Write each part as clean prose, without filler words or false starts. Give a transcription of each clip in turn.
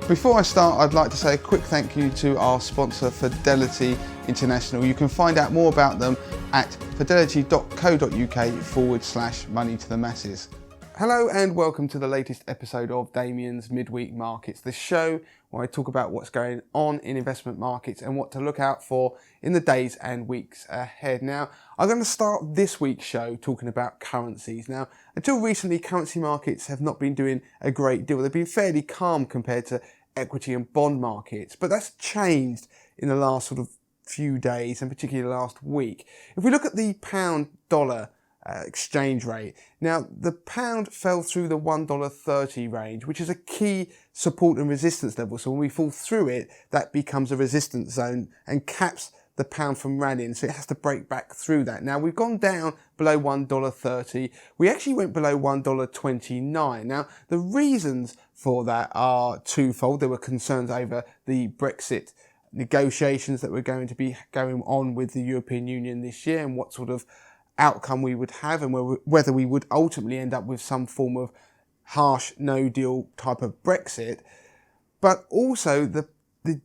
Before I start, I'd like to say a quick thank you to our sponsor, Fidelity International. You can find out more about them at fidelity.co.uk/money to the masses. Hello and welcome to the latest episode of Damien's Midweek Markets, the show where I talk about what's going on in investment markets and what to look out for in the days and weeks ahead. Now, I'm going to start this week's show talking about currencies. Now, until recently, currency markets have not been doing a great deal. They've been fairly calm compared to equity and bond markets, but that's changed in the last sort of few days and particularly last week. If we look at the pound dollar exchange rate. Now, the pound fell through the $1.30 range, which is a key support and resistance level. So when we fall through it, that becomes a resistance zone and caps the pound from rallying. So it has to break back through that. Now, we've gone down below $1.30. We actually went below $1.29. Now, the reasons for that are twofold. There were concerns over the Brexit negotiations that were going to be going on with the European Union this year and what sort of outcome we would have and whether we would ultimately end up with some form of harsh no deal type of Brexit. But also the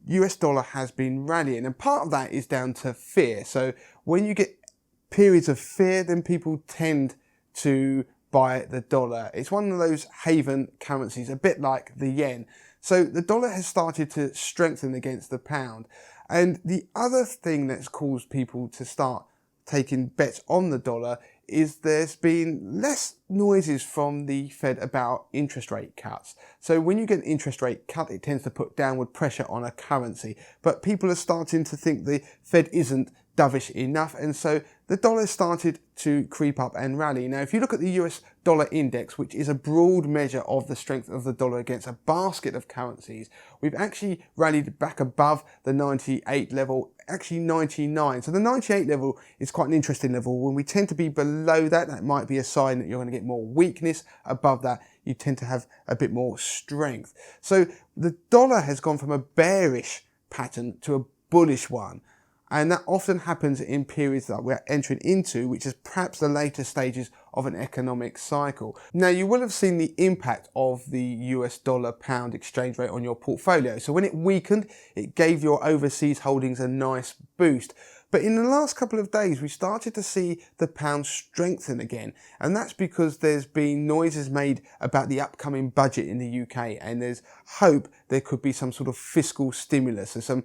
US dollar has been rallying, and part of that is down to fear. So when you get periods of fear, then people tend to buy the dollar. It's one of those haven currencies, a bit like the yen. So the dollar has started to strengthen against the pound. And the other thing that's caused people to start taking bets on the dollar is there's been less noises from the Fed about interest rate cuts. So when you get an interest rate cut, it tends to put downward pressure on a currency. But people are starting to think the Fed isn't dovish enough, and so the dollar started to creep up and rally. Now, if you look at the US dollar index, which is a broad measure of the strength of the dollar against a basket of currencies, we've actually rallied back above the 98 level, actually 99. So the 98 level is quite an interesting level. When we tend to be below that, that might be a sign that you're going to get more weakness. Above that, you tend to have a bit more strength. So the dollar has gone from a bearish pattern to a bullish one. And that often happens in periods that we're entering into, which is perhaps the later stages of an economic cycle. Now, you will have seen the impact of the US dollar pound exchange rate on your portfolio. So when it weakened, it gave your overseas holdings a nice boost. But in the last couple of days, we started to see the pound strengthen again. And that's because there's been noises made about the upcoming budget in the UK. And there's hope there could be some sort of fiscal stimulus and some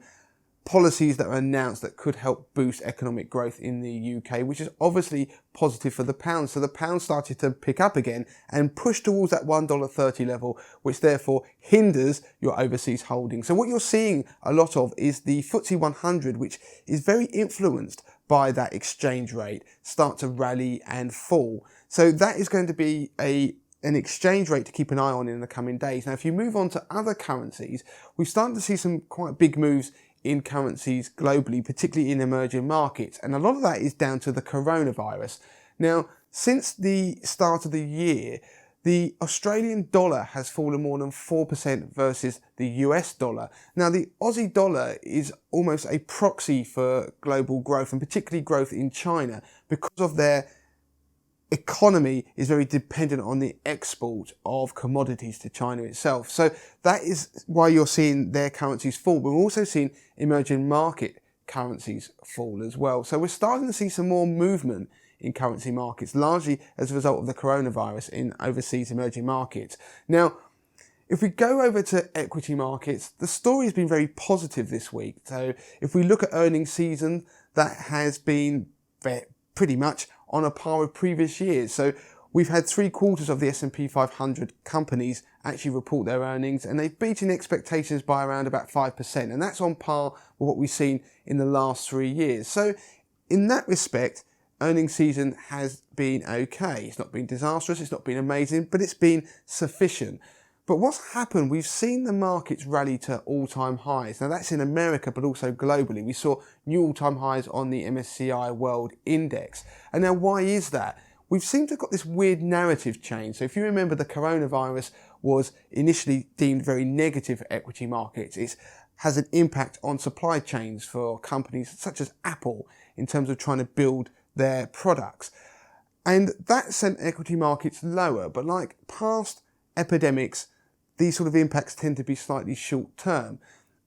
policies that are announced that could help boost economic growth in the UK, which is obviously positive for the pound. So the pound started to pick up again and push towards that $1.30 level, which therefore hinders your overseas holdings. So what you're seeing a lot of is the FTSE 100, which is very influenced by that exchange rate, start to rally and fall. So that is going to be an exchange rate to keep an eye on in the coming days. Now, if you move on to other currencies, we've started to see some quite big moves in currencies globally, particularly in emerging markets. And a lot of that is down to the coronavirus. Now, since the start of the year, the Australian dollar has fallen more than 4% versus the US dollar. Now, the Aussie dollar is almost a proxy for global growth, and particularly growth in China, because of their economy is very dependent on the export of commodities to China itself. So that is why you're seeing their currencies fall. But we're also seeing emerging market currencies fall as well. So we're starting to see some more movement in currency markets, largely as a result of the coronavirus in overseas emerging markets. Now, if we go over to equity markets, the story has been very positive this week. So if we look at earnings season, that has been pretty much on a par with previous years. So we've had 3/4 of the S&P 500 companies actually report their earnings, and they've beaten expectations by around about 5%. And that's on par with what we've seen in the last 3 years. So in that respect, earnings season has been okay. It's not been disastrous, it's not been amazing, but it's been sufficient. But what's happened, we've seen the markets rally to all-time highs. Now that's in America, but also globally. We saw new all-time highs on the MSCI World Index. And now why is that? We've seemed to have got this weird narrative change. So if you remember, the coronavirus was initially deemed very negative for equity markets. It has an impact on supply chains for companies such as Apple in terms of trying to build their products. And that sent equity markets lower. But like past epidemics, these sort of impacts tend to be slightly short term.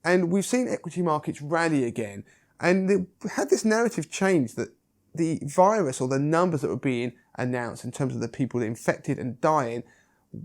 And we've seen equity markets rally again, and they had this narrative change that the virus or the numbers that were being announced in terms of the people infected and dying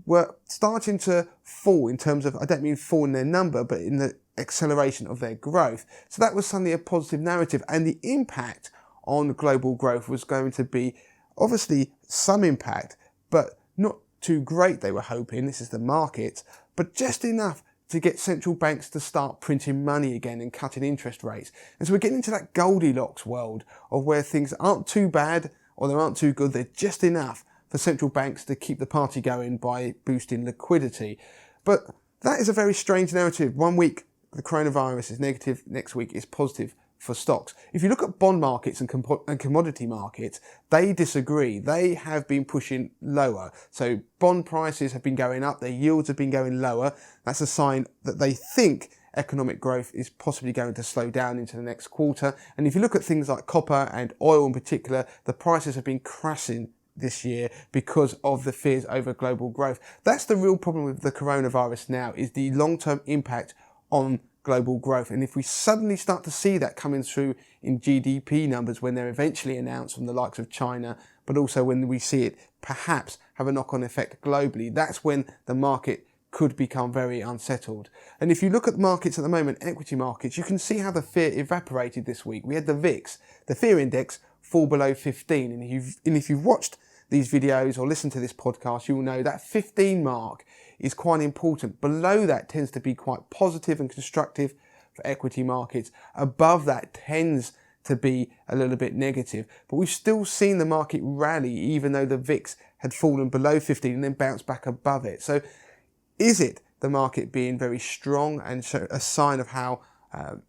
were starting to fall in terms of, I don't mean fall in their number, but in the acceleration of their growth. So that was suddenly a positive narrative, and the impact on global growth was going to be obviously some impact, but not too great, they were hoping. This is the market, but just enough to get central banks to start printing money again and cutting interest rates. And so we're getting into that Goldilocks world of where things aren't too bad or they aren't too good, they're just enough for central banks to keep the party going by boosting liquidity. But that is a very strange narrative. One week the coronavirus is negative, next week is positive for stocks. If you look at bond markets and commodity markets, they disagree. They have been pushing lower. So bond prices have been going up, their yields have been going lower. That's a sign that they think economic growth is possibly going to slow down into the next quarter. And if you look at things like copper and oil in particular, the prices have been crashing this year because of the fears over global growth. That's the real problem with the coronavirus now, is the long-term impact on global growth. And if we suddenly start to see that coming through in GDP numbers when they're eventually announced from the likes of China, but also when we see it perhaps have a knock-on effect globally, that's when the market could become very unsettled. And if you look at the markets at the moment, equity markets, you can see how the fear evaporated this week. We had the VIX, the fear index, fall below 15. And if you've watched these videos or listened to this podcast, you will know that 15 mark is quite important. Below that tends to be quite positive and constructive for equity markets. Above that tends to be a little bit negative. But we've still seen the market rally even though the VIX had fallen below 15 and then bounced back above it. So is it the market being very strong and a sign of how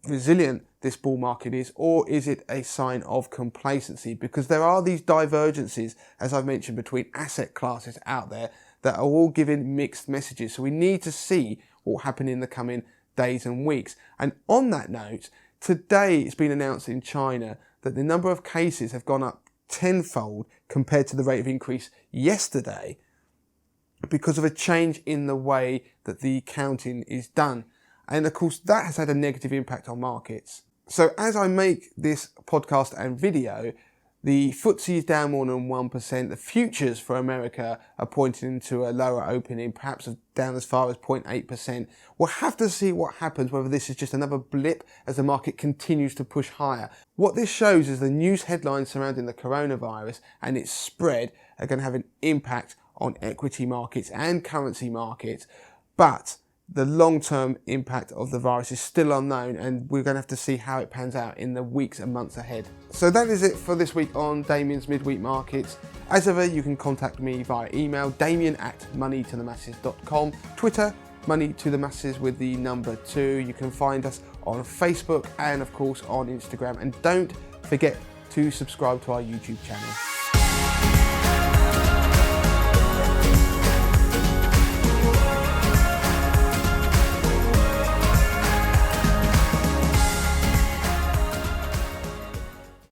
resilient this bull market is, or is it a sign of complacency? Because there are these divergences, as I've mentioned, between asset classes out there that are all giving mixed messages. So we need to see what will happen in the coming days and weeks. And on that note, today it's been announced in China that the number of cases have gone up tenfold compared to the rate of increase yesterday because of a change in the way that the counting is done. And of course, that has had a negative impact on markets. So as I make this podcast and video, the FTSE is down more than 1%. The futures for America are pointing to a lower opening, perhaps down as far as 0.8%. We'll have to see what happens, whether this is just another blip as the market continues to push higher. What this shows is the news headlines surrounding the coronavirus and its spread are going to have an impact on equity markets and currency markets. But the long-term impact of the virus is still unknown, and we're going to have to see how it pans out in the weeks and months ahead. So that is it for this week on Damien's Midweek Markets. As ever, you can contact me via email, damien@moneytothemasses.com, Twitter, moneytothemasses with the number 2. You can find us on Facebook and of course on Instagram. And don't forget to subscribe to our YouTube channel.